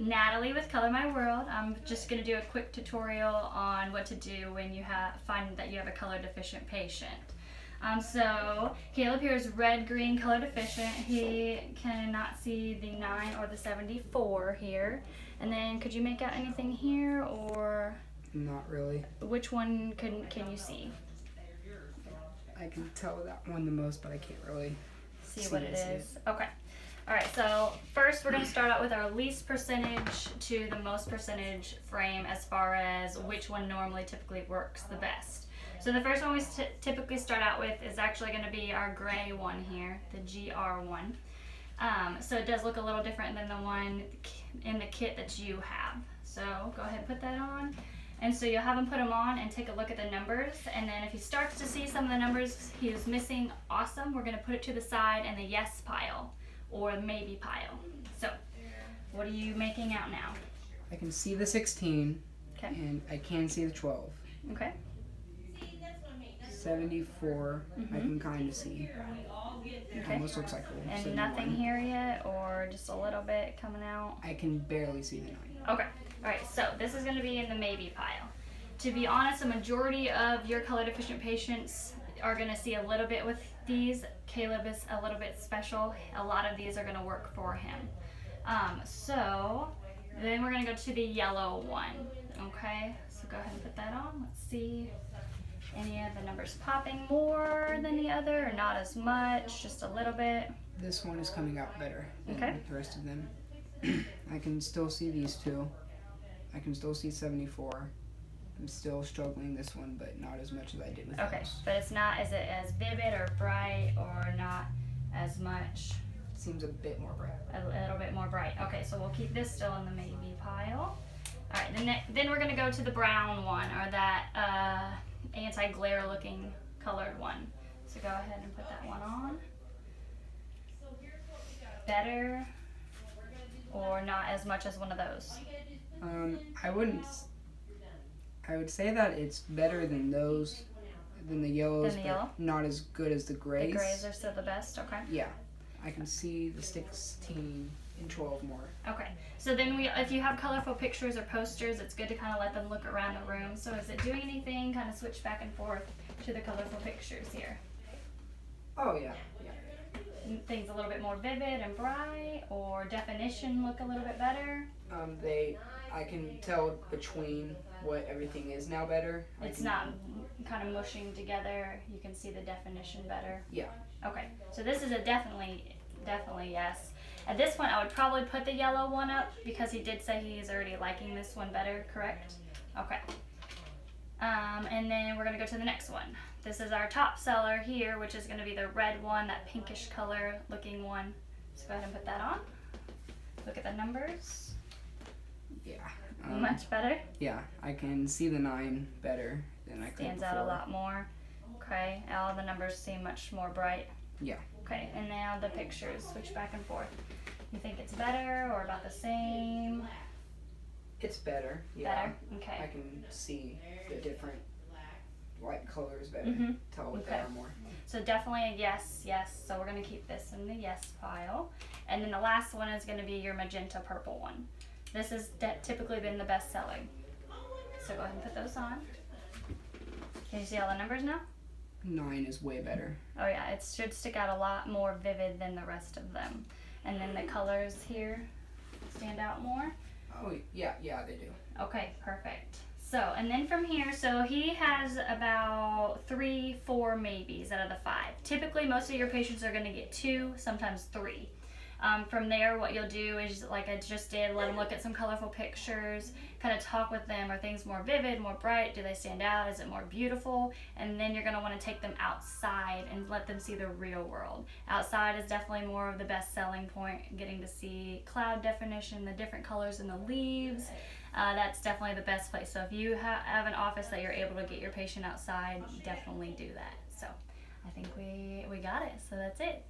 Natalie with Color My World. I'm just going to do a quick tutorial on what to do when you find that you have a color deficient patient. So Caleb here is red-green color deficient. He cannot see the 9 or the 74 here. And then could you make out anything here, or? Not really. Which one can you see? I can tell that one the most, but I can't really see what it is. Okay. Alright, so first we're going to start out with our least percentage to the most percentage frame as far as which one normally typically works the best. So the first one we typically start out with is actually going to be our gray one here, the GR1. So it does look a little different than the one in the kit that you have. So go ahead and put that on. And so you'll have him put them on and take a look at the numbers. And then if he starts to see some of the numbers he is missing, awesome. We're going to put it to the side in the yes pile or maybe pile. So what are you making out now? I can see the 16. Okay. And I can see the 12. Okay. 74, I can kind of see. It almost looks like a And 71. nothing here yet, or just a little bit coming out? I can barely see the 9. Okay. Alright, so this is going to be in the maybe pile. To be honest, a majority of your color deficient patients are going to see a little bit with these. Caleb is a little bit special. A lot of these are going to work for him. So then we're going to go to the yellow one. Okay, so go ahead and put that on. Let's see. Any of the numbers popping more than the other, or not as much, just a little bit? This one is coming out better than the rest of them. I can still see these two. I can still see 74. I'm still struggling this one, but not as much as I did with those. But it's not, is it as vivid or bright, or not as much? It seems a bit more bright. A little bit more bright. Okay, so we'll keep this still in the maybe pile. Alright, then we're going to go to the brown one, or that anti-glare looking colored one. So go ahead and put that one on. Better, or not as much as one of those? I would say that it's better than those, than the yellows, but not as good as the grays. The grays are still the best, okay. Yeah, I can see the 16 and 12 more. Okay, so then if you have colorful pictures or posters, it's good to kind of let them look around the room. So is it doing anything? Kind of switch back and forth to the colorful pictures here. Oh yeah. Things a little bit more vivid and bright, or definition look a little bit better? I can tell between what everything is now better. It's not kind of mushing together. You can see the definition better. Yeah. Okay, so this is a definitely yes. At this point, I would probably put the yellow one up because he did say he's already liking this one better, correct? Okay. And then we're going to go to the next one. This is our top seller here, which is going to be the red one, that pinkish color looking one. So go ahead and put that on. Look at the numbers. Yeah. Much better? Yeah, I can see the 9 better than I could Stands before. out a lot more. Okay, all the numbers seem much more bright. Yeah. Okay, and now the pictures, switch back and forth. You think it's better or about the same? It's better, yeah. Better, okay. I can see the different light colors better, tell what they are more. So definitely a yes. So we're going to keep this in the yes pile. And then the last one is going to be your magenta purple one. This has typically been the best selling. So go ahead and put those on. Can you see all the numbers now? 9 is way better. Oh yeah, it should stick out a lot more vivid than the rest of them. And then the colors here stand out more. Oh yeah, they do. Okay, perfect. So, and then from here, so he has about 3, 4 maybes out of the 5. Typically, most of your patients are going to get 2, sometimes 3. From there, what you'll do is, like I just did, let them look at some colorful pictures, kind of talk with them. Are things more vivid, more bright? Do they stand out? Is it more beautiful? And then you're going to want to take them outside and let them see the real world. Outside is definitely more of the best selling point, getting to see cloud definition, the different colors in the leaves. That's definitely the best place. So if you have an office that you're able to get your patient outside, definitely do that. So I think we got it. So that's it.